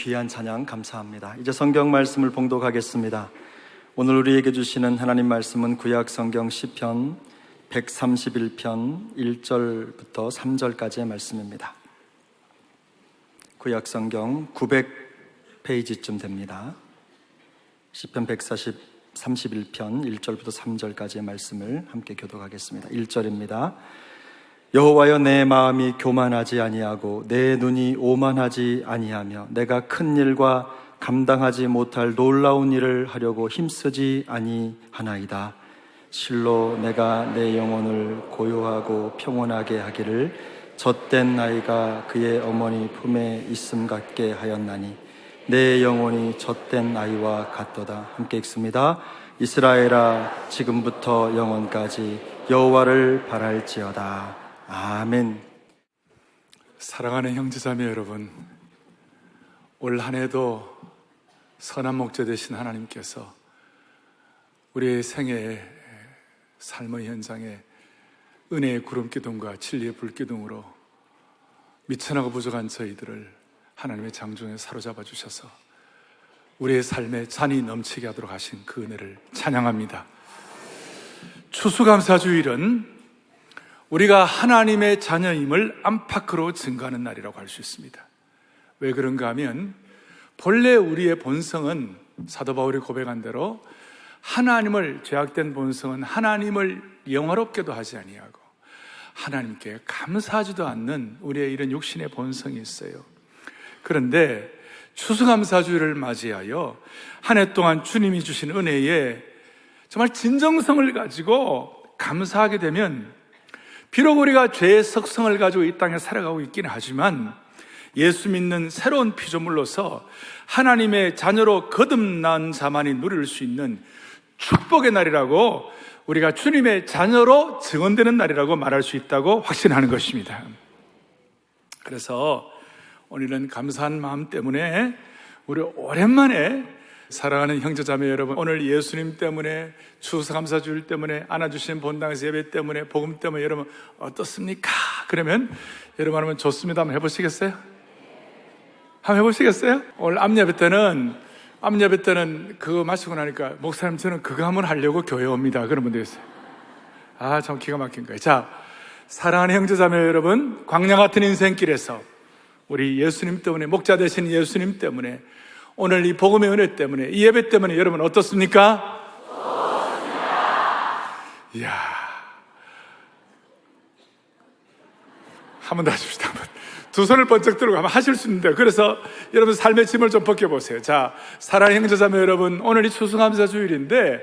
귀한 찬양 감사합니다. 이제 성경 말씀을 봉독하겠습니다. 오늘 우리에게 주시는 하나님 말씀은 구약 성경 시편 131편 1절부터 3절까지의 말씀입니다. 구약 성경 900페이지쯤 됩니다. 시편 131편 1절부터 3절까지의 말씀을 함께 교독하겠습니다. 1절입니다. 여호와여, 내 마음이 교만하지 아니하고 내 눈이 오만하지 아니하며 내가 큰 일과 감당하지 못할 놀라운 일을 하려고 힘쓰지 아니하나이다. 실로 내가 내 영혼을 고요하고 평온하게 하기를 젖된 아이가 그의 어머니 품에 있음 같게 하였나니 내 영혼이 젖된 아이와 같도다. 함께 읽습니다. 이스라엘아, 지금부터 영원까지 여호와를 바랄지어다. 아멘. 사랑하는 형제자매 여러분, 올 한 해도 선한 목자 되신 하나님께서 우리의 생애에, 삶의 현장에 은혜의 구름기둥과 진리의 불기둥으로 미천하고 부족한 저희들을 하나님의 장중에 사로잡아 주셔서 우리의 삶에 잔이 넘치게 하도록 하신 그 은혜를 찬양합니다. 추수감사주일은 우리가 하나님의 자녀임을 안팎으로 증거하는 날이라고 할 수 있습니다. 왜 그런가 하면 본래 우리의 본성은 사도 바울이 고백한 대로 하나님을, 죄악된 본성은 하나님을 영화롭게도 하지 아니하고 하나님께 감사하지도 않는 우리의 이런 육신의 본성이 있어요. 그런데 추수감사주일을 맞이하여 한 해 동안 주님이 주신 은혜에 정말 진정성을 가지고 감사하게 되면, 비록 우리가 죄의 속성을 가지고 이 땅에 살아가고 있긴 하지만 예수 믿는 새로운 피조물로서 하나님의 자녀로 거듭난 자만이 누릴 수 있는 축복의 날이라고, 우리가 주님의 자녀로 증언되는 날이라고 말할 수 있다고 확신하는 것입니다. 그래서 오늘은 감사한 마음 때문에 우리 오랜만에 사랑하는 형제자매 여러분, 오늘 예수님 때문에, 추수감사주일 때문에, 안아주신 본당에서 예배 때문에, 복음 때문에 여러분 어떻습니까? 그러면 여러분 하면 좋습니다. 한번 해보시겠어요? 한번 해보시겠어요? 오늘 암예배 때는 그거 마시고 나니까 목사님 저는 그거 한번 하려고 교회 옵니다. 그런 분들 있어요. 참 기가 막힌 거예요. 자, 사랑하는 형제자매 여러분, 광야 같은 인생길에서 우리 예수님 때문에, 목자 되신 예수님 때문에, 오늘 이 복음의 은혜 때문에, 이 예배 때문에 여러분 어떻습니까? 이야, 한 번 더 하십시다. 한번. 두 손을 번쩍 들고 한번 하실 수 있는데, 그래서 여러분 삶의 짐을 좀 벗겨보세요. 자, 사랑하는 형제자매 여러분, 오늘이 추수감사 주일인데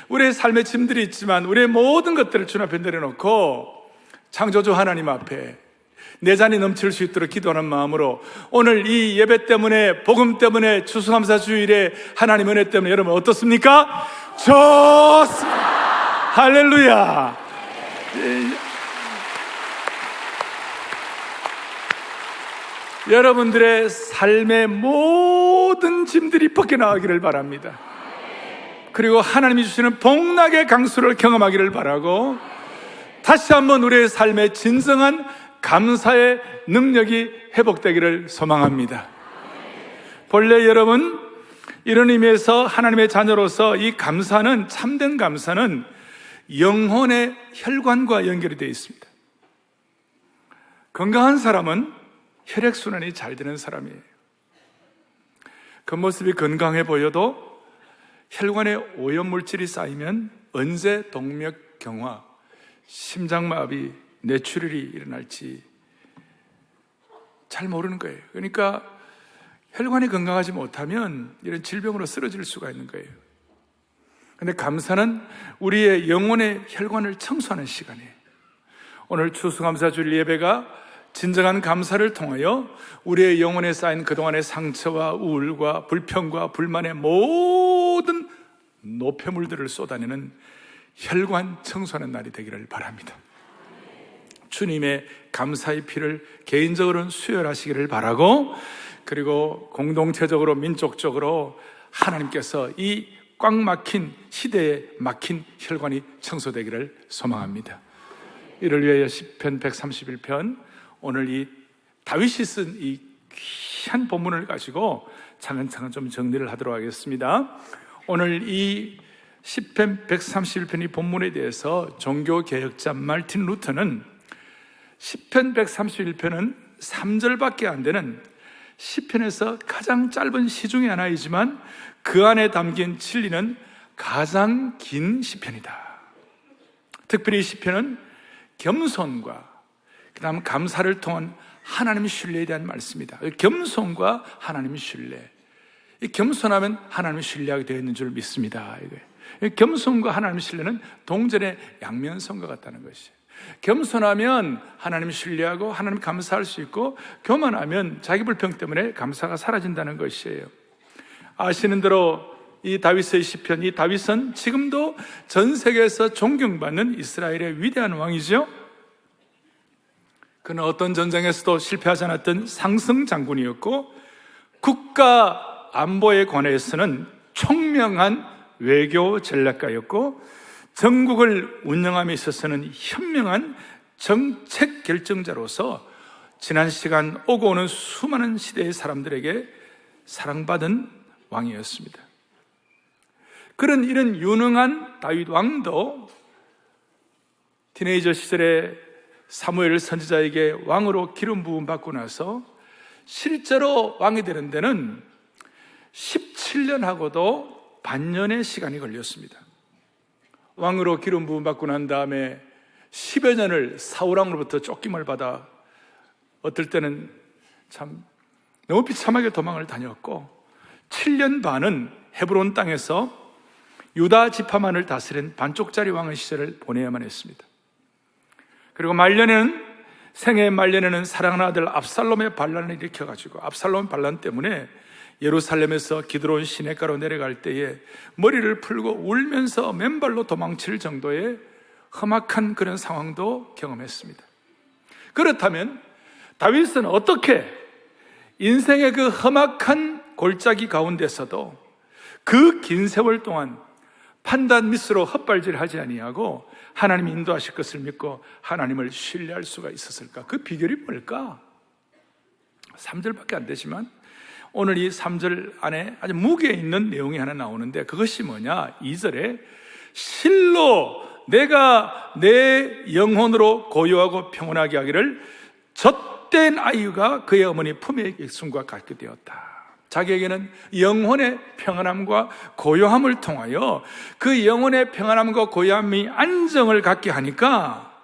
우리의 삶의 짐들이 있지만 우리의 모든 것들을 주님 앞에 내려놓고 창조주 하나님 앞에 내 잔이 넘칠 수 있도록 기도하는 마음으로 오늘 이 예배 때문에, 복음 때문에, 추수감사 주일에 하나님 은혜 때문에 여러분 어떻습니까? 좋습니다. 할렐루야. 여러분들의 삶의 모든 짐들이 벗겨나가기를 바랍니다. 그리고 하나님이 주시는 복락의 강수를 경험하기를 바라고, 다시 한번 우리의 삶의 진정한 감사의 능력이 회복되기를 소망합니다. 본래 여러분, 이런 의미에서 하나님의 자녀로서 이 감사는, 참된 감사는 영혼의 혈관과 연결이 되어 있습니다. 건강한 사람은 혈액순환이 잘 되는 사람이에요. 겉모습이 건강해 보여도 혈관에 오염물질이 쌓이면 언제 동맥경화, 심장마비, 뇌출혈이 일어날지 잘 모르는 거예요. 그러니까 혈관이 건강하지 못하면 이런 질병으로 쓰러질 수가 있는 거예요. 그런데 감사는 우리의 영혼의 혈관을 청소하는 시간이에요. 오늘 추수감사주일 예배가 진정한 감사를 통하여 우리의 영혼에 쌓인 그동안의 상처와 우울과 불평과 불만의 모든 노폐물들을 쏟아내는 혈관 청소하는 날이 되기를 바랍니다. 주님의 감사의 피를 개인적으로는 수혈하시기를 바라고, 그리고 공동체적으로, 민족적으로 하나님께서 이 꽉 막힌 시대에 막힌 혈관이 청소되기를 소망합니다. 이를 위하여 시편 131편, 오늘 이 다윗이 쓴 이 귀한 본문을 가지고 차근차근 좀 정리를 하도록 하겠습니다. 오늘 이 시편 131편의 본문에 대해서 종교개혁자 마르틴 루터는 시편 131편은 3절밖에 안 되는 시편에서 가장 짧은 시 중에 하나이지만 그 안에 담긴 진리는 가장 긴 시편이다. 특별히 이 시편은 겸손과 그 다음 감사를 통한 하나님의 신뢰에 대한 말씀이다. 겸손과 하나님의 신뢰. 이 겸손하면 하나님의 신뢰하게 되어 있는 줄 믿습니다. 겸손과 하나님의 신뢰는 동전의 양면성과 같다는 것이에요. 겸손하면 하나님을 신뢰하고 하나님 감사할 수 있고, 교만하면 자기 불평 때문에 감사가 사라진다는 것이에요. 아시는 대로 이 다윗의 시편, 이 다윗은 지금도 전 세계에서 존경받는 이스라엘의 위대한 왕이죠. 그는 어떤 전쟁에서도 실패하지 않았던 상승 장군이었고, 국가 안보에 관해서는 총명한 외교 전략가였고, 전국을 운영함에 있어서는 현명한 정책 결정자로서 지난 시간 오고 오는 수많은 시대의 사람들에게 사랑받은 왕이었습니다. 그런 이런 유능한 다윗 왕도 티네이저 시절에 사무엘 선지자에게 왕으로 기름 부음 받고 나서 실제로 왕이 되는 데는 17년하고도 반년의 시간이 걸렸습니다. 왕으로 기름 부음 받고 난 다음에 10여 년을 사울왕으로부터 쫓김을 받아 어떨 때는 참 너무 비참하게 도망을 다녔고, 7년 반은 헤브론 땅에서 유다 지파만을 다스린 반쪽짜리 왕의 시절을 보내야만 했습니다. 그리고 생애 말년에는 사랑하는 아들 압살롬의 반란을 일으켜가지고, 압살롬 반란 때문에 예루살렘에서 기드론 시내가로 내려갈 때에 머리를 풀고 울면서 맨발로 도망칠 정도의 험악한 그런 상황도 경험했습니다. 그렇다면 다윗은 어떻게 인생의 그 험악한 골짜기 가운데서도 그 긴 세월 동안 판단 미스로 헛발질하지 아니하고 하나님이 인도하실 것을 믿고 하나님을 신뢰할 수가 있었을까? 그 비결이 뭘까? 3절밖에 안 되지만 오늘 이 3절 안에 아주 무게 있는 내용이 하나 나오는데, 그것이 뭐냐? 2절에 실로 내가 내 영혼으로 고요하고 평온하게 하기를 젖된 아이가 그의 어머니 품에 있음과 같게 되었다. 자기에게는 영혼의 평안함과 고요함을 통하여 그 영혼의 평안함과 고요함이 안정을 갖게 하니까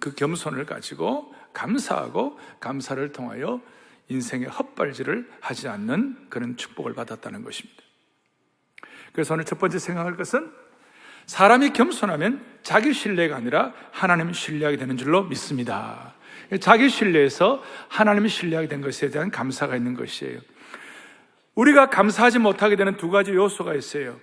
그 겸손을 가지고 감사하고 감사를 통하여 인생의 헛발질을 하지 않는 그런 축복을 받았다는 것입니다. 그래서 오늘 첫 번째 생각할 것은 사람이 겸손하면 자기 신뢰가 아니라 하나님 신뢰하게 되는 줄로 믿습니다. 자기 신뢰에서 하나님이 신뢰하게 된 것에 대한 감사가 있는 것이에요. 우리가 감사하지 못하게 되는 두 가지 요소가 있어요.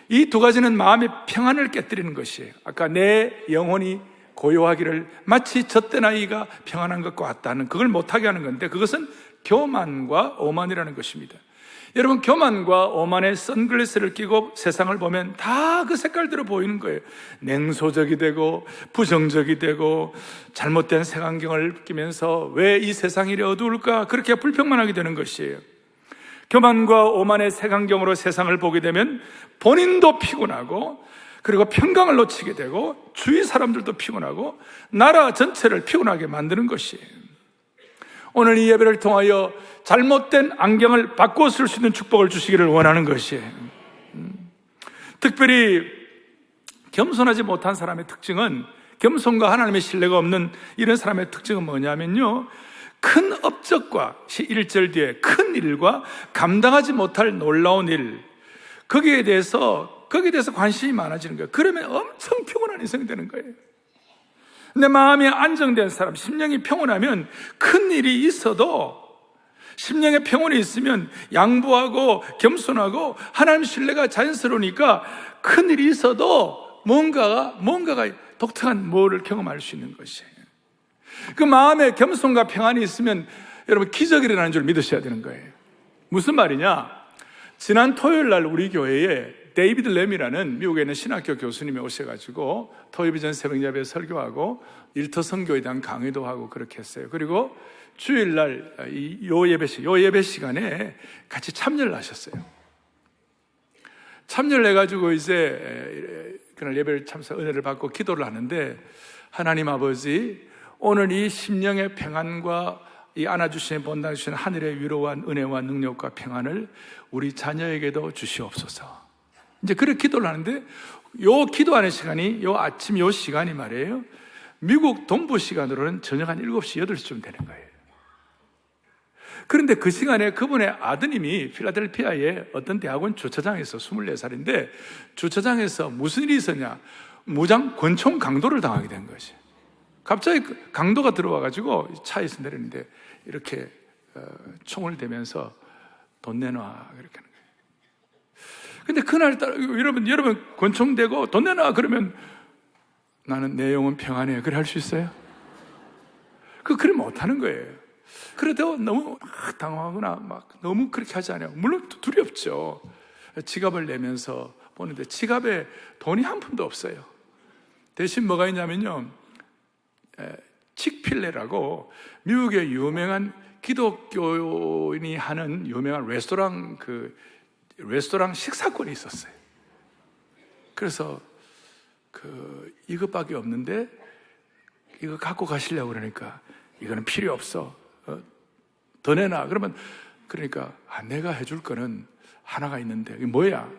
이 두 가지는 마음의 평안을 깨뜨리는 것이에요. 아까 내 영혼이 고요하기를 마치 젖된 아이가 평안한 것과 같다는, 그걸 못하게 하는 건데, 그것은 교만과 오만이라는 것입니다. 여러분, 교만과 오만의 선글라스를 끼고 세상을 보면 다 그 색깔대로 보이는 거예요. 냉소적이 되고 부정적이 되고 잘못된 색안경을 끼면서 왜 이 세상이 이리 어두울까, 그렇게 불평만 하게 되는 것이에요. 교만과 오만의 색안경으로 세상을 보게 되면 본인도 피곤하고, 그리고 평강을 놓치게 되고 주위 사람들도 피곤하고 나라 전체를 피곤하게 만드는 것이에요. 오늘 이 예배를 통하여 잘못된 안경을 바꾸어 쓸 수 있는 축복을 주시기를 원하는 것이에요. 특별히 겸손하지 못한 사람의 특징은, 겸손과 하나님의 신뢰가 없는 이런 사람의 특징은 뭐냐면요, 큰 업적과 1절 뒤에 큰 일과 감당하지 못할 놀라운 일, 거기에 대해서 관심이 많아지는 거예요. 그러면 엄청 피곤한 인생이 되는 거예요. 내 마음이 안정된 사람, 심령이 평온하면 큰 일이 있어도, 심령의 평온이 있으면 양보하고 겸손하고 하나님 신뢰가 자연스러우니까 큰 일이 있어도 뭔가가 독특한 뭐를 경험할 수 있는 것이에요. 그 마음에 겸손과 평안이 있으면 여러분 기적이 일어나는 줄 믿으셔야 되는 거예요. 무슨 말이냐? 지난 토요일 날 우리 교회에 데이비드 램이라는 미국에 있는 신학교 교수님이 오셔가지고 토요일 새벽 예배 설교하고 일터 선교에 대한 강의도 하고 그렇게 했어요. 그리고 주일날 요 예배 시간에 같이 참여를 하셨어요. 참여를 해가지고 이제 그날 예배를 참석 은혜를 받고 기도를 하는데, 하나님 아버지, 오늘 이 심령의 평안과 이 안아주시는 본당 주시는 하늘의 위로와 은혜와 능력과 평안을 우리 자녀에게도 주시옵소서. 이제 그렇게 기도를 하는데, 요 기도하는 시간이 요 아침 요 시간이 말이에요, 미국 동부 시간으로는 저녁 한 7시, 8시쯤 되는 거예요. 그런데 그 시간에 그분의 아드님이 필라델피아의 어떤 대학원 주차장에서 24살인데 주차장에서 무슨 일이 있었냐, 무장 권총 강도를 당하게 된 것이. 갑자기 강도가 들어와가지고 차에서 내리는데 이렇게 총을 대면서 돈 내놔, 그렇게 하는 거예요. 근데 그날따라 여러분 권총 대고 돈 내놔 그러면 나는 내 영혼 평안해, 그래 할 수 있어요? 그래 못하는 거예요. 그래도 너무 당황하거나 막 너무 그렇게 하지 않아요. 물론 두렵죠. 지갑을 내면서 보는데 지갑에 돈이 한 푼도 없어요. 대신 뭐가 있냐면요, 칙필레라고 미국의 유명한 기독교인이 하는 유명한 레스토랑 식사권이 있었어요. 그래서 이것밖에 없는데 이거 갖고 가시려고 그러니까 이거는 필요 없어, 더 내놔. 그러니까 내가 해줄 거는 하나가 있는데, 이게 뭐야?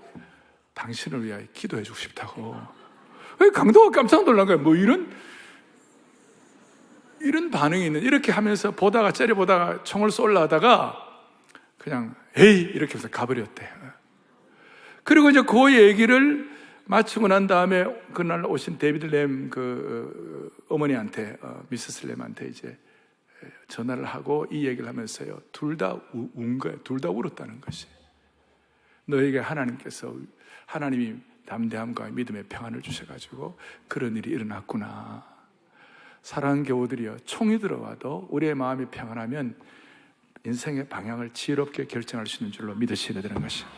당신을 위하여 기도해 주고 싶다고. 강도가 깜짝 놀란 거예요. 뭐 이런 반응이 있는, 이렇게 하면서 째려보다가 총을 쏠라 하다가 그냥 에이 이렇게 해서 가버렸대요. 그리고 이제 그 얘기를 마치고 난 다음에 그날 오신 데이비드 램 어머니한테, 미세스 램한테 이제 전화를 하고 이 얘기를 하면서요, 둘 다 운 거예요. 둘 다 울었다는 것이. 너에게 하나님이 담대함과 믿음의 평안을 주셔가지고 그런 일이 일어났구나. 사랑하는 교우들이여, 총이 들어와도 우리의 마음이 평안하면 인생의 방향을 지혜롭게 결정할 수 있는 줄로 믿으셔야 되는 것이에요.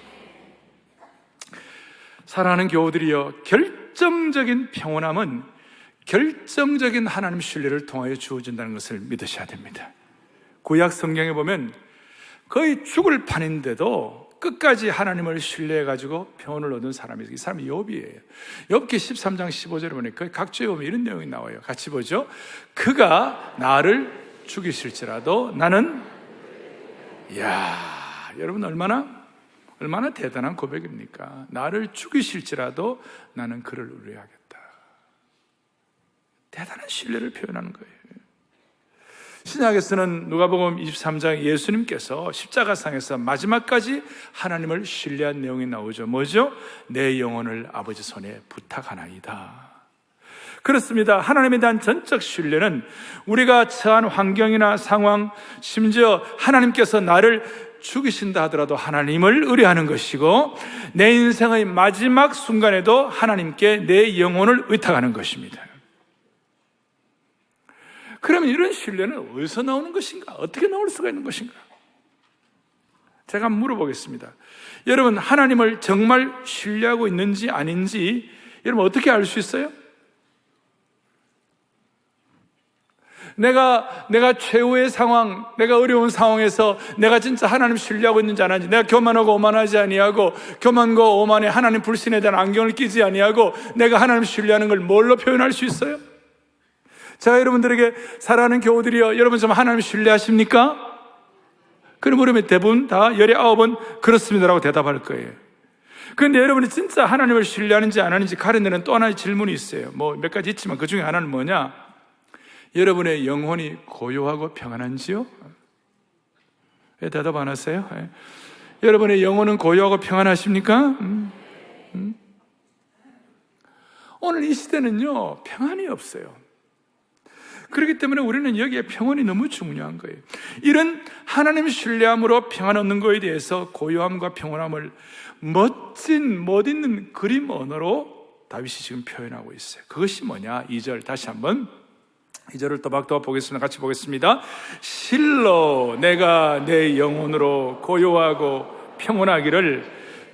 사랑하는 교우들이여, 결정적인 평온함은 결정적인 하나님 신뢰를 통하여 주어진다는 것을 믿으셔야 됩니다. 구약 성경에 보면 거의 죽을 판인데도 끝까지 하나님을 신뢰해가지고 평온을 얻은 사람이, 이 사람이 욥이에요. 욥기 13장 15절에 보니까 각주에 보면 이런 내용이 나와요. 같이 보죠. 그가 나를 죽이실지라도 나는, 이야, 여러분 얼마나 대단한 고백입니까? 나를 죽이실지라도 나는 그를 의뢰하겠다. 대단한 신뢰를 표현하는 거예요. 신약에서는 누가복음 23장 예수님께서 십자가상에서 마지막까지 하나님을 신뢰한 내용이 나오죠. 뭐죠? 내 영혼을 아버지 손에 부탁하나이다. 그렇습니다. 하나님에 대한 전적 신뢰는 우리가 처한 환경이나 상황, 심지어 하나님께서 나를 죽이신다 하더라도 하나님을 의뢰하는 것이고, 내 인생의 마지막 순간에도 하나님께 내 영혼을 의탁하는 것입니다. 그러면 이런 신뢰는 어디서 나오는 것인가? 어떻게 나올 수가 있는 것인가? 제가 한번 물어보겠습니다. 여러분, 하나님을 정말 신뢰하고 있는지 아닌지 여러분 어떻게 알 수 있어요? 내가 최후의 상황, 내가 어려운 상황에서 내가 진짜 하나님 신뢰하고 있는지 안 하는지, 내가 교만하고 오만하지 아니하고 교만과 오만에 하나님 불신에 대한 안경을 끼지 아니하고 내가 하나님 신뢰하는 걸 뭘로 표현할 수 있어요? 제가 여러분들에게 사랑하는 교우들이여, 여러분 좀 하나님 신뢰하십니까? 그럼 물으면 대부분 다 19은 그렇습니다라고 대답할 거예요. 그런데 여러분이 진짜 하나님을 신뢰하는지 안 하는지 가려내는 또 하나의 질문이 있어요. 뭐 몇 가지 있지만 그 중에 하나는 뭐냐? 여러분의 영혼이 고요하고 평안한지요? 왜 대답 안 하세요? 여러분의 영혼은 고요하고 평안하십니까? 오늘 이 시대는요, 평안이 없어요. 그렇기 때문에 우리는 여기에 평온이 너무 중요한 거예요. 이런 하나님 신뢰함으로 평안 얻는 것에 대해서 고요함과 평온함을 멋진 멋있는 그림 언어로 다윗이 지금 표현하고 있어요. 그것이 뭐냐? 2절 다시 한번 2절을 또박또박 보겠습니다. 같이 보겠습니다. 실로 내가 내 영혼으로 고요하고 평온하기를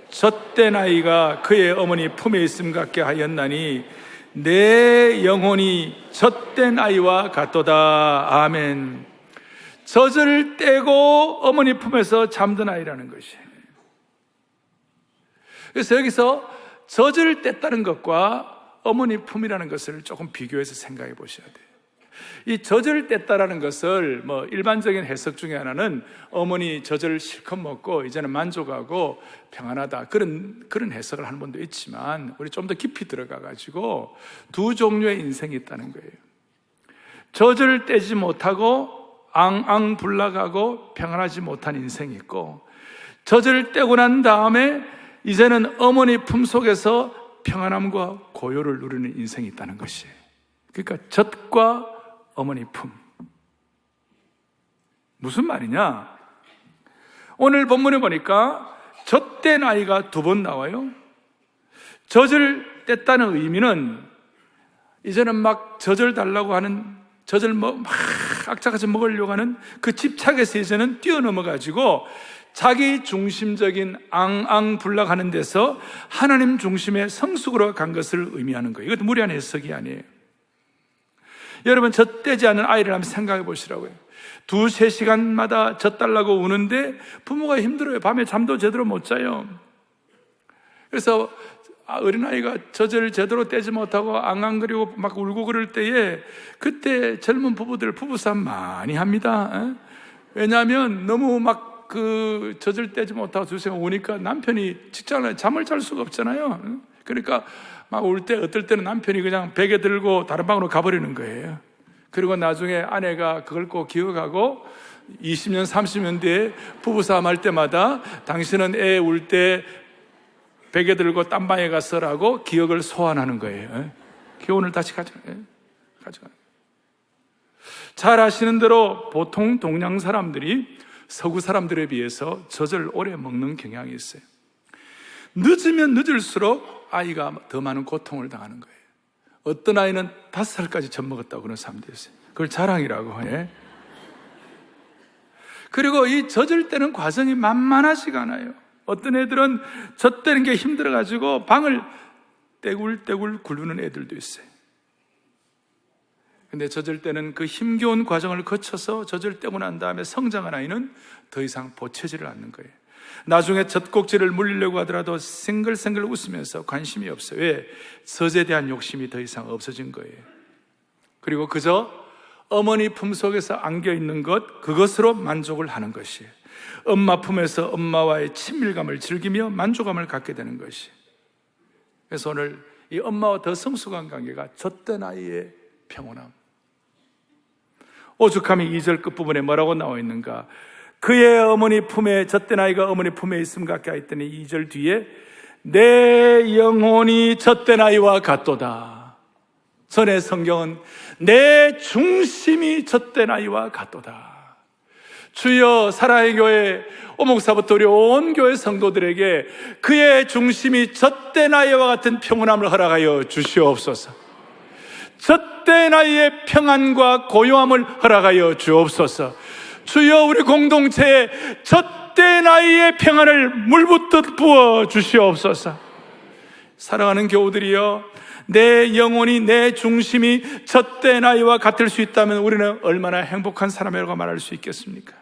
젖된 아이가 그의 어머니 품에 있음 같게 하였나니 내 영혼이 젖된 아이와 같도다. 아멘. 젖을 떼고 어머니 품에서 잠든 아이라는 것이에요. 그래서 여기서 젖을 뗐다는 것과 어머니 품이라는 것을 조금 비교해서 생각해 보셔야 돼요. 이 젖을 뗐다라는 것을 뭐 일반적인 해석 중에 하나는 어머니 젖을 실컷 먹고 이제는 만족하고 평안하다, 그런 해석을 하는 분도 있지만, 우리 좀 더 깊이 들어가 가지고 두 종류의 인생이 있다는 거예요. 젖을 떼지 못하고 앙앙불락하고 평안하지 못한 인생이 있고, 젖을 떼고 난 다음에 이제는 어머니 품 속에서 평안함과 고요를 누리는 인생이 있다는 것이에요. 그러니까 젖과 어머니 품. 무슨 말이냐? 오늘 본문에 보니까 젖된 아이가 2번 나와요. 젖을 뗐다는 의미는 이제는 막 젖을 달라고 하는, 젖을 막 악착같이 먹으려고 하는 그 집착에서 이제는 뛰어넘어가지고 자기 중심적인 앙앙불락하는 데서 하나님 중심의 성숙으로 간 것을 의미하는 거예요. 이것도 무리한 해석이 아니에요. 여러분, 젖대지 않은 아이를 한번 생각해 보시라고요. 2-3시간마다 젖달라고 우는데 부모가 힘들어요. 밤에 잠도 제대로 못 자요. 그래서 어린아이가 젖을 제대로 떼지 못하고 앙앙거리고 막 울고 그럴 때에, 그때 젊은 부부들 부부싸움 많이 합니다. 왜냐하면 너무 막 그 젖을 떼지 못하고 2시간 우니까 남편이 직장에 잠을 잘 수가 없잖아요. 그러니까 막 울 때 어떨 때는 남편이 그냥 베개 들고 다른 방으로 가버리는 거예요. 그리고 나중에 아내가 그걸 꼭 기억하고 20년, 30년 뒤에 부부싸움 할 때마다 당신은 애 울 때 베개 들고 딴 방에 갔어라고 기억을 소환하는 거예요. 교훈을 다시 가져가. 잘 아시는 대로 보통 동양 사람들이 서구 사람들에 비해서 젖을 오래 먹는 경향이 있어요. 늦으면 늦을수록 아이가 더 많은 고통을 당하는 거예요. 어떤 아이는 5살까지 젖 먹었다고 그런 사람도 있어요. 그걸 자랑이라고 해. 그리고 이 젖을 때는 과정이 만만하지가 않아요. 어떤 애들은 젖대는 게 힘들어가지고 방을 떼굴떼굴 굴르는 애들도 있어요. 근데 젖을 때는 그 힘겨운 과정을 거쳐서 젖을 떼고 난 다음에 성장한 아이는 더 이상 보채지를 않는 거예요. 나중에 젖꼭지를 물리려고 하더라도 생글생글 웃으면서 관심이 없어요. 왜? 젖에 대한 욕심이 더 이상 없어진 거예요. 그리고 그저 어머니 품속에서 안겨있는 것, 그것으로 만족을 하는 것이에요. 엄마 품에서 엄마와의 친밀감을 즐기며 만족감을 갖게 되는 것이에요. 그래서 오늘 이 엄마와 더 성숙한 관계가 젖된 아이의 평온함. 오죽하면 2절 끝부분에 뭐라고 나와 있는가? 그의 어머니 품에, 젖된 아이가 어머니 품에 있음 같게 했더니 2절 뒤에 내 영혼이 젖된 아이와 같도다. 전에 성경은 내 중심이 젖된 아이와 같도다. 주여, 사랑의 교회 오목사부터 우리 온 교회 성도들에게 그의 중심이 젖된 아이와 같은 평온함을 허락하여 주시옵소서. 젖된 아이의 평안과 고요함을 허락하여 주옵소서. 주여, 우리 공동체에 젖된 아이의 평안을 물붓듯 부어 주시옵소서. 사랑하는 교우들이여, 내 영혼이, 내 중심이 젖된 아이와 같을 수 있다면 우리는 얼마나 행복한 사람이라고 말할 수 있겠습니까?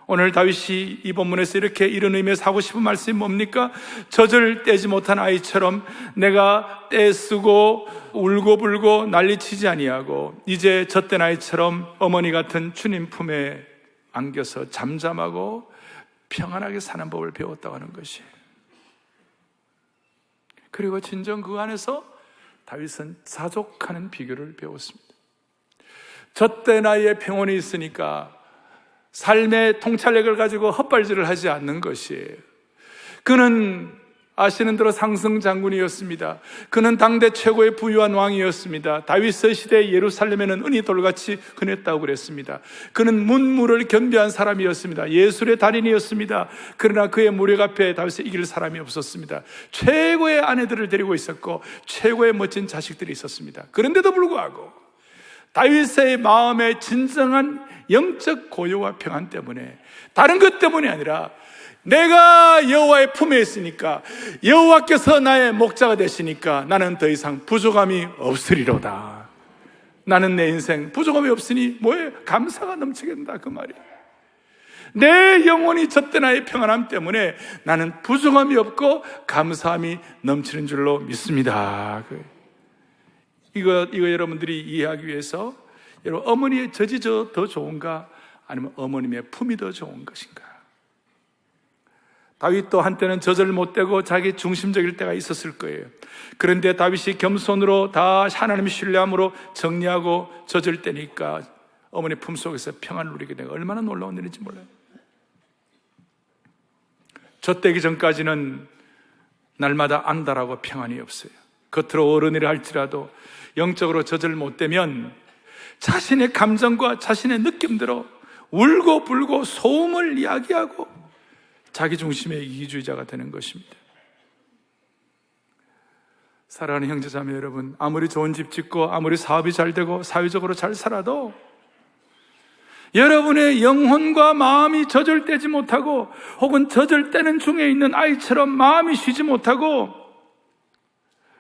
오늘 다윗이 이 본문에서 이렇게 이런 의미에서 하고 싶은 말씀이 뭡니까? 젖을 떼지 못한 아이처럼 내가 떼쓰고 울고불고 난리치지 아니하고 이제 젖된 아이처럼 어머니 같은 주님 품에 안겨서 잠잠하고 평안하게 사는 법을 배웠다고 하는 것이에요. 그리고 진정 그 안에서 다윗은 자족하는 비결을 배웠습니다. 젖된 아이의 평온이 있으니까 삶의 통찰력을 가지고 헛발질을 하지 않는 것이에요. 그는 아시는 대로 상승 장군이었습니다. 그는 당대 최고의 부유한 왕이었습니다. 다윗의 시대 예루살렘에는 은이 돌같이 흔했다고 그랬습니다. 그는 문무를 겸비한 사람이었습니다. 예술의 달인이었습니다. 그러나 그의 무력 앞에 다윗을 이길 사람이 없었습니다. 최고의 아내들을 데리고 있었고 최고의 멋진 자식들이 있었습니다. 그런데도 불구하고 다윗의 마음의 진정한 영적 고요와 평안 때문에, 다른 것 때문이 아니라 내가 여호와의 품에 있으니까, 여호와께서 나의 목자가 되시니까 나는 더 이상 부족함이 없으리로다. 나는 내 인생 부족함이 없으니 뭐에 감사가 넘치게 된다, 그 말이에요. 내 영혼이 젖된 아이의 평안함 때문에 나는 부족함이 없고 감사함이 넘치는 줄로 믿습니다. 이거 여러분들이 이해하기 위해서, 여러분, 어머니의 젖이 더 좋은가, 아니면 어머님의 품이 더 좋은 것인가? 다윗도 한때는 젖을 못 떼고 자기 중심적일 때가 있었을 거예요. 그런데 다윗이 겸손으로 다 하나님을 신뢰함으로 정리하고 젖을 떼니까 어머니 품속에서 평안을 누리게 되고 얼마나 놀라운 일인지 몰라요. 젖 떼기 전까지는 날마다 안달하고 평안이 없어요. 겉으로 어른이라 할지라도 영적으로 젖을 못 떼면 자신의 감정과 자신의 느낌대로 울고 불고 소음을 이야기하고 자기 중심의 이기주의자가 되는 것입니다. 사랑하는 형제자매 여러분, 아무리 좋은 집 짓고 아무리 사업이 잘 되고 사회적으로 잘 살아도 여러분의 영혼과 마음이 젖을 떼지 못하고, 혹은 젖을 떼는 중에 있는 아이처럼 마음이 쉬지 못하고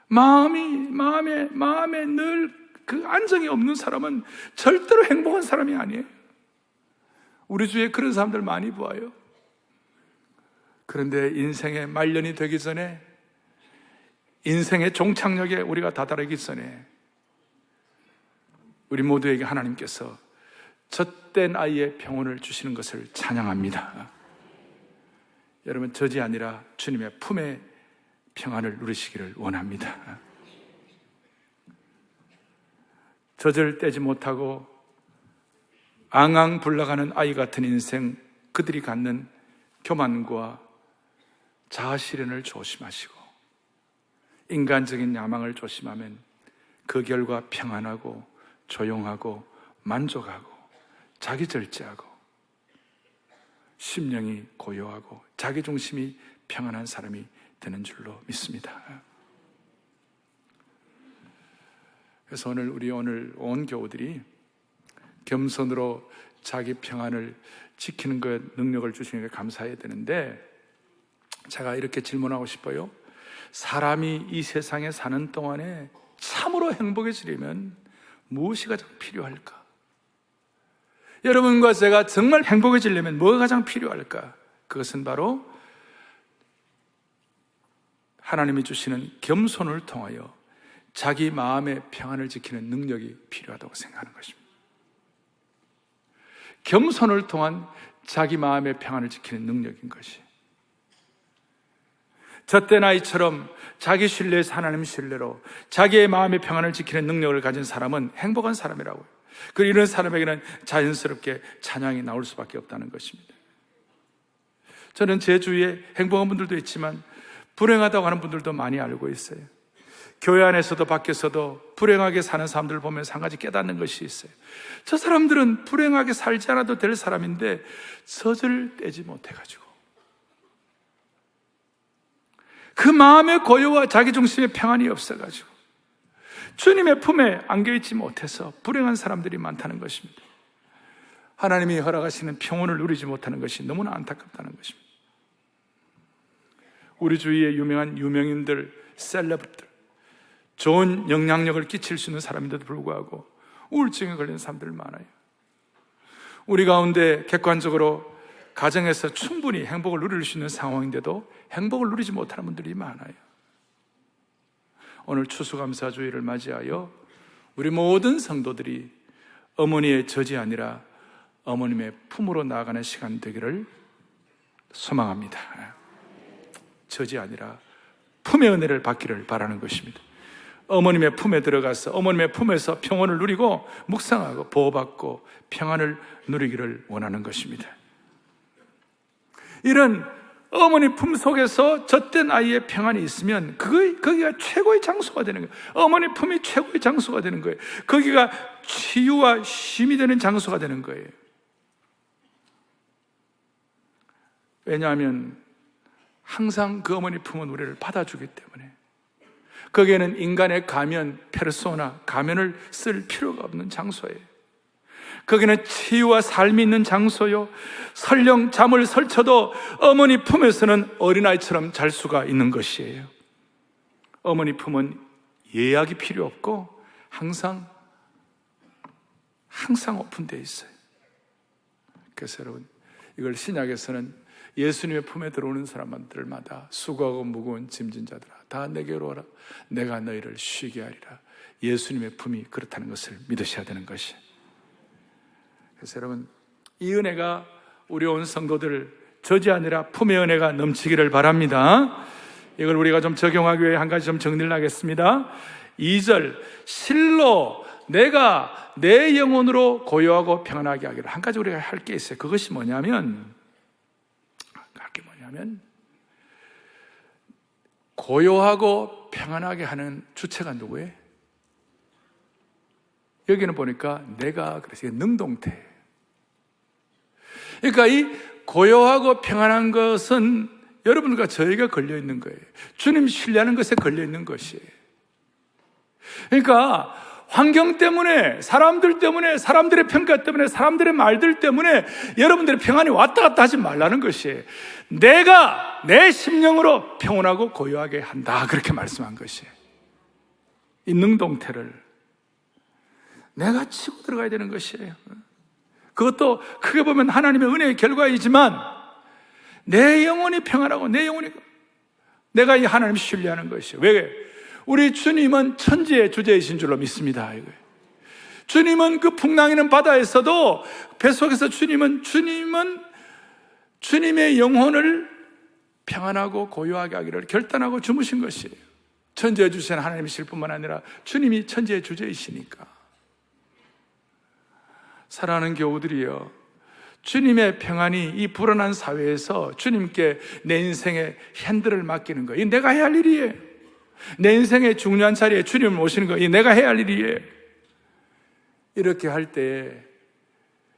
마음에 늘 그 안정이 없는 사람은 절대로 행복한 사람이 아니에요. 우리 주위에 그런 사람들 많이 보아요. 그런데 인생의 말년이 되기 전에, 인생의 종착역에 우리가 다다르기 전에 우리 모두에게 하나님께서 젖된 아이의 평온을 주시는 것을 찬양합니다. 여러분, 젖이 아니라 주님의 품의 평안을 누리시기를 원합니다. 젖을 떼지 못하고 앙앙불나가는 아이 같은 인생, 그들이 갖는 교만과 자아실현을 조심하시고 인간적인 야망을 조심하면 그 결과 평안하고 조용하고 만족하고 자기 절제하고 심령이 고요하고 자기 중심이 평안한 사람이 되는 줄로 믿습니다. 그래서 오늘 온 교우들이 겸손으로 자기 평안을 지키는 것 능력을 주시는 게 감사해야 되는데, 제가 이렇게 질문하고 싶어요. 사람이 이 세상에 사는 동안에 참으로 행복해지려면 무엇이 가장 필요할까? 여러분과 제가 정말 행복해지려면 뭐가 가장 필요할까? 그것은 바로 하나님이 주시는 겸손을 통하여 자기 마음의 평안을 지키는 능력이 필요하다고 생각하는 것입니다. 겸손을 통한 자기 마음의 평안을 지키는 능력인 것이, 젖된 아이처럼 자기 신뢰에서 하나님 신뢰로 자기의 마음의 평안을 지키는 능력을 가진 사람은 행복한 사람이라고요. 그리고 이런 사람에게는 자연스럽게 찬양이 나올 수밖에 없다는 것입니다. 저는 제 주위에 행복한 분들도 있지만 불행하다고 하는 분들도 많이 알고 있어요. 교회 안에서도 밖에서도 불행하게 사는 사람들을 보면서 한 가지 깨닫는 것이 있어요. 저 사람들은 불행하게 살지 않아도 될 사람인데 젖을 떼지 못해가지고 그 마음의 고요와 자기중심의 평안이 없어가지고 주님의 품에 안겨있지 못해서 불행한 사람들이 많다는 것입니다. 하나님이 허락하시는 평온을 누리지 못하는 것이 너무나 안타깝다는 것입니다. 우리 주위에 유명한 유명인들, 셀럽들, 좋은 영향력을 끼칠 수 있는 사람인데도 불구하고 우울증에 걸린 사람들 많아요. 우리 가운데 객관적으로 가정에서 충분히 행복을 누릴 수 있는 상황인데도 행복을 누리지 못하는 분들이 많아요. 오늘 추수감사주의를 맞이하여 우리 모든 성도들이 어머니의 젖이 아니라 어머님의 품으로 나아가는 시간 되기를 소망합니다. 젖이 아니라 품의 은혜를 받기를 바라는 것입니다. 어머님의 품에 들어가서 어머님의 품에서 평온을 누리고 묵상하고 보호받고 평안을 누리기를 원하는 것입니다. 이런 어머니 품 속에서 젖된 아이의 평안이 있으면 거기가 최고의 장소가 되는 거예요. 어머니 품이 최고의 장소가 되는 거예요. 거기가 치유와 쉼이 되는 장소가 되는 거예요. 왜냐하면 항상 그 어머니 품은 우리를 받아주기 때문에 거기에는 인간의 가면, 페르소나, 가면을 쓸 필요가 없는 장소예요. 거기는 치유와 삶이 있는 장소요, 설령 잠을 설쳐도 어머니 품에서는 어린아이처럼 잘 수가 있는 것이에요. 어머니 품은 예약이 필요 없고 항상 오픈되어 있어요. 그래서 여러분, 이걸 신약에서는 예수님의 품에 들어오는 사람들마다 수고하고 무거운 짐진 자들아 다 내게로 오라, 내가 너희를 쉬게 하리라. 예수님의 품이 그렇다는 것을 믿으셔야 되는 것이. 그래서 여러분, 이 은혜가 우리 온 성도들 젖이 아니라 품의 은혜가 넘치기를 바랍니다. 이걸 우리가 좀 적용하기 위해 한 가지 좀 정리를 하겠습니다. 2절, 실로 내가 내 영혼으로 고요하고 평안하게 하기를. 한 가지 우리가 할 게 있어요. 그것이 뭐냐면 고요하고 평안하게 하는 주체가 누구예요? 여기는 보니까 내가, 그래서 능동태. 그러니까 이 고요하고 평안한 것은 여러분과 저희가 걸려있는 거예요. 주님 신뢰하는 것에 걸려있는 것이에요. 그러니까 환경 때문에, 사람들 때문에, 사람들의 평가 때문에, 사람들의 말들 때문에 여러분들의 평안이 왔다 갔다 하지 말라는 것이에요. 내가 내 심령으로 평온하고 고요하게 한다, 그렇게 말씀한 것이에요. 이 능동태를 내가 치고 들어가야 되는 것이에요. 그것도 크게 보면 하나님의 은혜의 결과이지만 내 영혼이 평안하고 내 영혼이, 내가 이 하나님 신뢰하는 것이에요. 왜? 우리 주님은 천지의 주제이신 줄로 믿습니다. 주님은 그 풍랑이는 바다에서도 뱃속에서 주님은 주님의 영혼을 평안하고 고요하게 하기를 결단하고 주무신 것이에요. 천지의 주제는 하나님이실 뿐만 아니라 주님이 천지의 주제이시니까. 사랑하는 교우들이여, 주님의 평안이 이 불안한 사회에서 주님께 내 인생의 핸들을 맡기는 거예요. 내가 해야 할 일이에요. 내 인생의 중요한 자리에 주님을 모시는 거, 이 내가 해야 할 일이에요. 이렇게 할 때에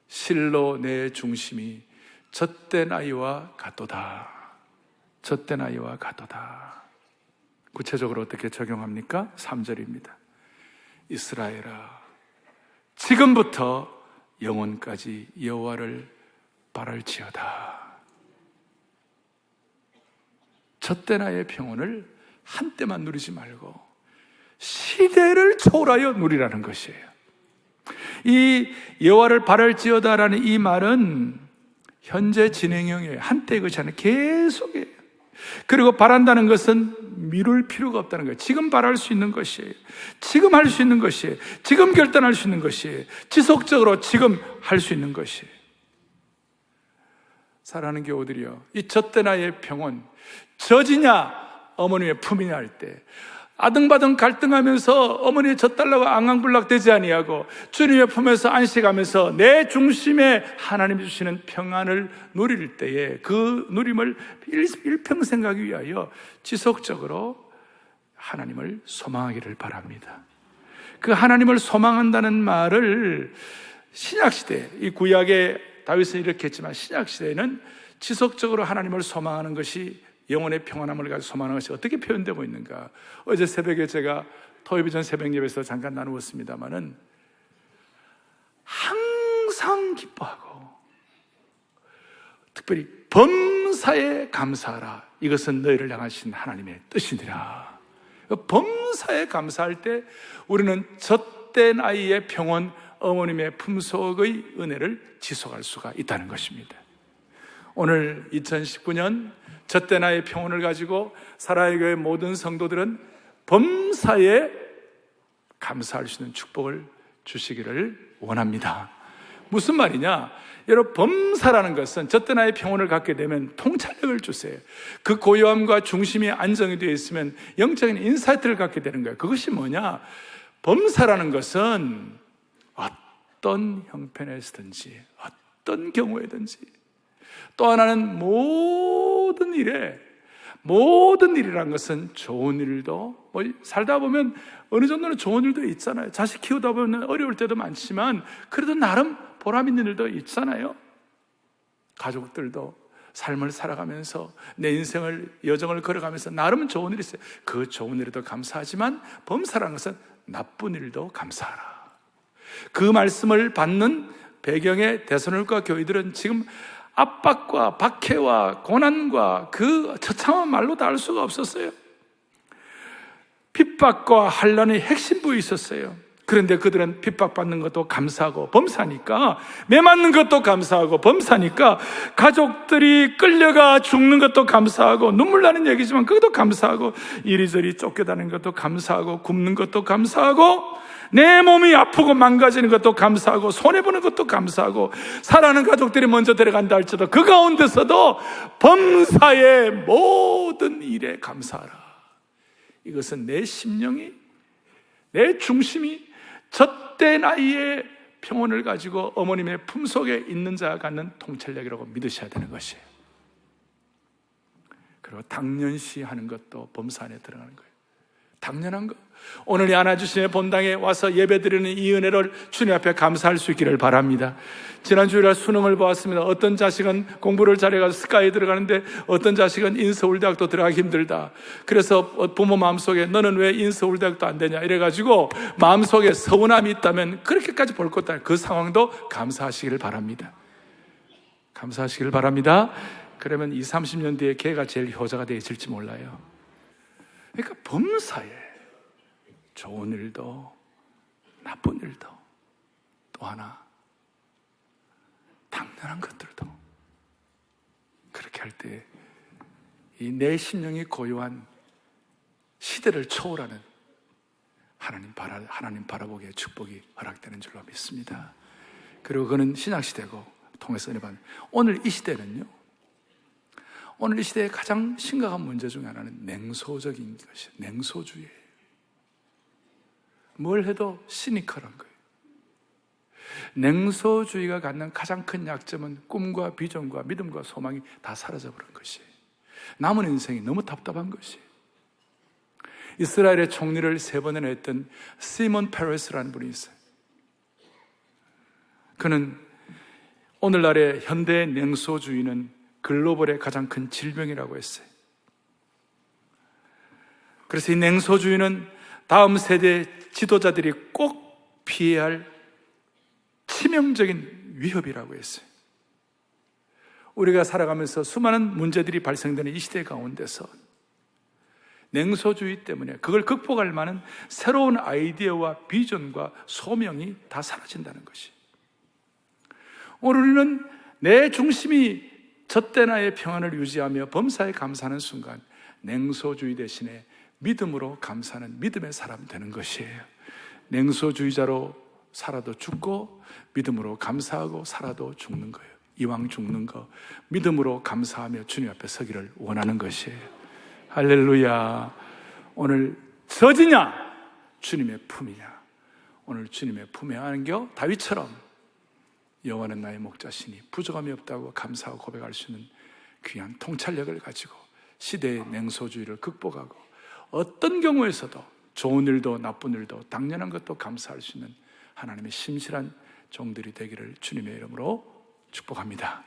실로 내 중심이 젖된 아이와 같도다. 젖된 아이와 같도다. 구체적으로 어떻게 적용합니까? 3절입니다. 이스라엘아, 지금부터 영원까지 여호와를 바랄지어다. 젖대나의 평온을 한때만 누리지 말고 시대를 초월하여 누리라는 것이에요. 이 여호와를 바랄지어다라는 이 말은 현재 진행형이에요. 한때의 것이 아니라 계속이에요. 그리고 바란다는 것은 미룰 필요가 없다는 거예요. 지금 바랄 수 있는 것이에요. 지금 할 수 있는 것이에요. 지금 결단할 수 있는 것이에요. 지속적으로 지금 할 수 있는 것이에요. 사랑하는 교우들이요, 이 젖대나의 평온, 젖이냐 어머니의 품이냐 할 때 아등바등 갈등하면서 어머니의 젖달라고 앙앙불락되지 아니하고 주님의 품에서 안식하면서 내 중심에 하나님이 주시는 평안을 누릴 때에 그 누림을 일평생 가기 위하여 지속적으로 하나님을 소망하기를 바랍니다. 그 하나님을 소망한다는 말을 신약시대, 이 구약의 다윗은 이렇게 했지만 신약시대에는 지속적으로 하나님을 소망하는 것이, 영혼의 평안함을 가지고 소망하는 것이 어떻게 표현되고 있는가. 어제 새벽에 제가 토요일 전 새벽 예배에서 잠깐 나누었습니다마는 항상 기뻐하고 특별히 범사에 감사하라. 이것은 너희를 향하신 하나님의 뜻이니라. 범사에 감사할 때 우리는 젖된 아이의 평온, 어머님의 품속의 은혜를 지속할 수가 있다는 것입니다. 오늘 2019년 젖된 아이의 평온을 가지고 사랑의 교회 모든 성도들은 범사에 감사할 수 있는 축복을 주시기를 원합니다. 무슨 말이냐? 여러분, 범사라는 것은 젖된 아이의 평온을 갖게 되면 통찰력을 주세요. 그 고요함과 중심이 안정이 되어 있으면 영적인 인사이트를 갖게 되는 거예요. 그것이 뭐냐? 범사라는 것은 어떤 형편에서든지 어떤 경우에든지, 또 하나는 모든 일이라는 것은 좋은 일도, 살다 보면 어느 정도는 좋은 일도 있잖아요. 자식 키우다 보면 어려울 때도 많지만 그래도 나름 보람 있는 일도 있잖아요. 가족들도 삶을 살아가면서 내 인생을, 여정을 걸어가면서 나름 좋은 일이 있어요. 그 좋은 일에도 감사하지만 범사라는 것은 나쁜 일도 감사하라. 그 말씀을 받는 배경의 데살로니가 교회들은 지금 압박과 박해와 고난과 그 처참한 말로 다 알 수가 없었어요. 핍박과 환난의 핵심부에 있었어요. 그런데 그들은 핍박받는 것도 감사하고 범사니까, 매 맞는 것도 감사하고 범사니까, 가족들이 끌려가 죽는 것도 감사하고, 눈물 나는 얘기지만 그것도 감사하고, 이리저리 쫓겨다니는 것도 감사하고, 굶는 것도 감사하고, 내 몸이 아프고 망가지는 것도 감사하고, 손해보는 것도 감사하고, 사랑하는 가족들이 먼저 데려간다 할지라도 그 가운데서도 범사의 모든 일에 감사하라. 이것은 내 심령이, 내 중심이 젖된 아이의 평온을 가지고 어머님의 품속에 있는 자가 갖는 통찰력이라고 믿으셔야 되는 것이에요. 그리고 당연시 하는 것도 범사 안에 들어가는 거예요. 당연한 것. 오늘 이 안아주심의 본당에 와서 예배드리는 이 은혜를 주님 앞에 감사할 수 있기를 바랍니다. 지난 주일날 수능을 보았습니다. 어떤 자식은 공부를 잘해가지고 스카이에 들어가는데 어떤 자식은 인서울대학도 들어가기 힘들다. 그래서 부모 마음속에 너는 왜 인서울대학도 안 되냐 이래가지고 마음속에 서운함이 있다면 그렇게까지 볼 것도 아니고 그 상황도 감사하시기를 바랍니다. 감사하시기를 바랍니다. 그러면 20, 30년 뒤에 걔가 제일 효자가 되어질지 몰라요. 그러니까 범사에 좋은 일도 나쁜 일도 또 하나 당연한 것들도 그렇게 할 때 이 내 심령이 고요한 시대를 초월하는 하나님 바라보기에 축복이 허락되는 줄로 믿습니다. 그리고 그는 신약시대고 통해서 은혜 받는 오늘 이 시대는요, 오늘 이 시대의 가장 심각한 문제 중에 하나는 냉소적인 것이에요. 냉소주의예요. 뭘 해도 시니컬한 거예요. 냉소주의가 갖는 가장 큰 약점은 꿈과 비전과 믿음과 소망이 다 사라져버린 것이에요. 남은 인생이 너무 답답한 것이에요. 이스라엘의 총리를 3번이나 했던 시몬 페레스라는 분이 있어요. 그는 오늘날의 현대 냉소주의는 글로벌의 가장 큰 질병이라고 했어요. 그래서 이 냉소주의는 다음 세대 지도자들이 꼭 피해야 할 치명적인 위협이라고 했어요. 우리가 살아가면서 수많은 문제들이 발생되는 이 시대 가운데서 냉소주의 때문에 그걸 극복할 만한 새로운 아이디어와 비전과 소명이 다 사라진다는 것이. 오늘 우리는 내 중심이 젖대나의 평안을 유지하며 범사에 감사하는 순간 냉소주의 대신에 믿음으로 감사하는 믿음의 사람 되는 것이에요. 냉소주의자로 살아도 죽고 믿음으로 감사하고 살아도 죽는 거예요. 이왕 죽는 거 믿음으로 감사하며 주님 앞에 서기를 원하는 것이에요. 할렐루야. 오늘 젖이냐 주님의 품이냐. 오늘 주님의 품에 안겨 다윗처럼 여호와는 나의 목자시니 부족함이 없다고 감사하고 고백할 수 있는 귀한 통찰력을 가지고 시대의 냉소주의를 극복하고 어떤 경우에서도 좋은 일도 나쁜 일도 당연한 것도 감사할 수 있는 하나님의 심실한 종들이 되기를 주님의 이름으로 축복합니다.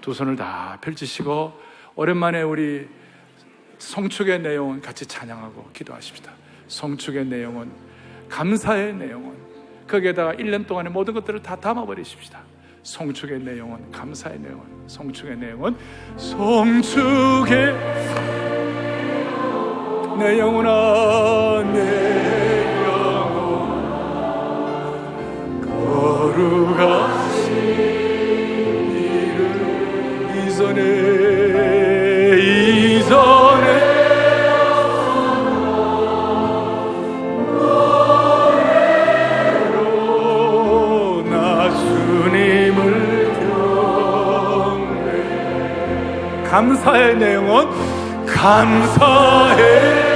두 손을 다 펼치시고 오랜만에 우리 송축의 내용은 같이 찬양하고 기도하십시다. 송축의 내용은, 감사의 내용은, 거기에다가 1년 동안의 모든 것들을 다 담아버리십시다. 송축의 내용은, 감사의 내용은, 송축의 내용은, 송축의 내 영혼아 내 영혼 거룩하신 이름 이전에 노래로 나 주님을 경배. 감사의 내용은 감사의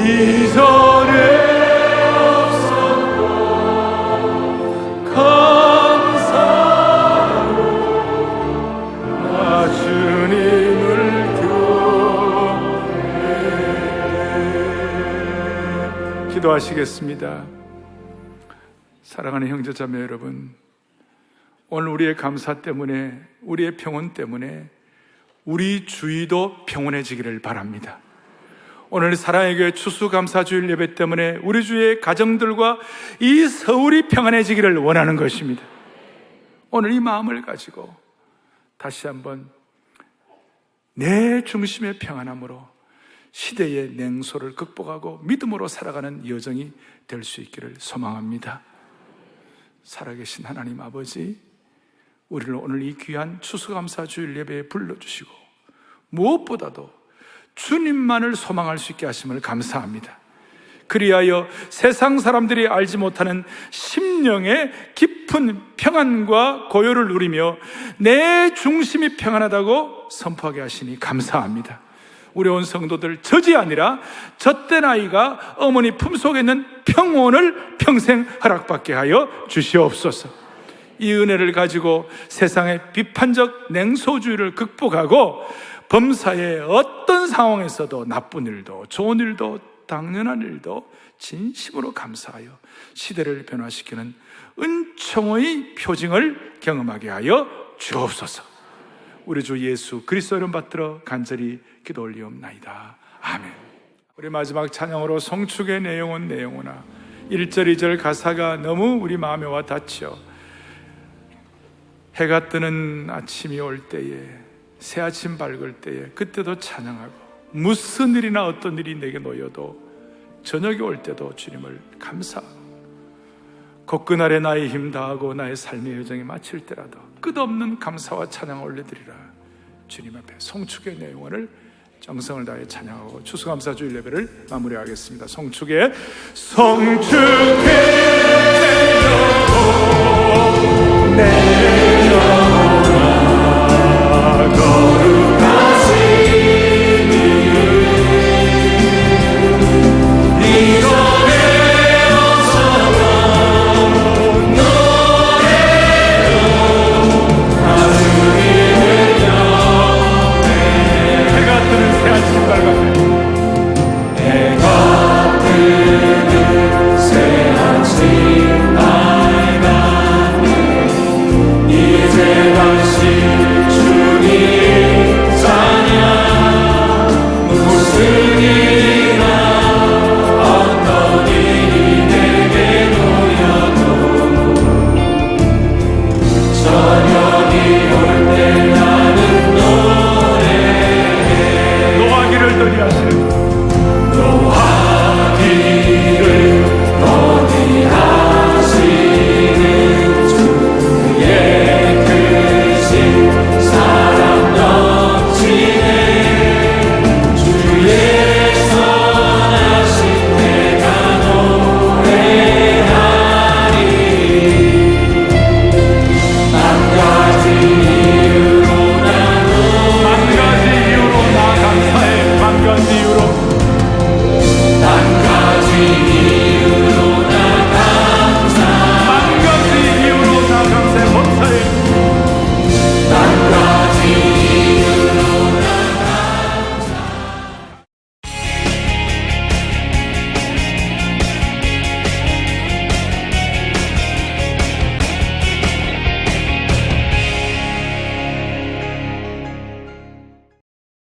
이전에 없었던 감사로 나 주님을 경외. 기도하시겠습니다. 사랑하는 형제자매 여러분, 오늘 우리의 감사 때문에, 우리의 평온 때문에 우리 주위도 평온해지기를 바랍니다. 오늘 사랑의 교회 추수감사주일 예배 때문에 우리 주위의 가정들과 이 서울이 평안해지기를 원하는 것입니다. 오늘 이 마음을 가지고 다시 한번 내 중심의 평안함으로 시대의 냉소를 극복하고 믿음으로 살아가는 여정이 될 수 있기를 소망합니다. 살아계신 하나님 아버지, 우리를 오늘 이 귀한 추수감사주일 예배에 불러주시고 무엇보다도 주님만을 소망할 수 있게 하심을 감사합니다. 그리하여 세상 사람들이 알지 못하는 심령의 깊은 평안과 고요를 누리며 내 중심이 평안하다고 선포하게 하시니 감사합니다. 우리 온 성도들 젖이 아니라 젖된 아이가 어머니 품속에 있는 평온을 평생 허락받게 하여 주시옵소서. 이 은혜를 가지고 세상의 비판적 냉소주의를 극복하고 범사의 어떤 상황에서도 나쁜 일도 좋은 일도 당연한 일도 진심으로 감사하여 시대를 변화시키는 은총의 표징을 경험하게 하여 주옵소서. 우리 주 예수 그리스도 이름 받들어 간절히 기도 올리옵나이다. 아멘. 우리 마지막 찬양으로 송축의 내 영혼 내 영혼아, 1절 2절 가사가 너무 우리 마음에 와 닿죠. 해가 뜨는 아침이 올 때에, 새 아침 밝을 때에 그때도 찬양하고, 무슨 일이나 어떤 일이 내게 놓여도 저녁이 올 때도 주님을 감사하고, 곧그날에 나의 힘 다하고 나의 삶의 여정이 마칠 때라도 끝없는 감사와 찬양을 올려드리라. 주님 앞에 송축의 내 영혼을 정성을 다해 찬양하고 추수감사주일 예배를 마무리하겠습니다. 송축의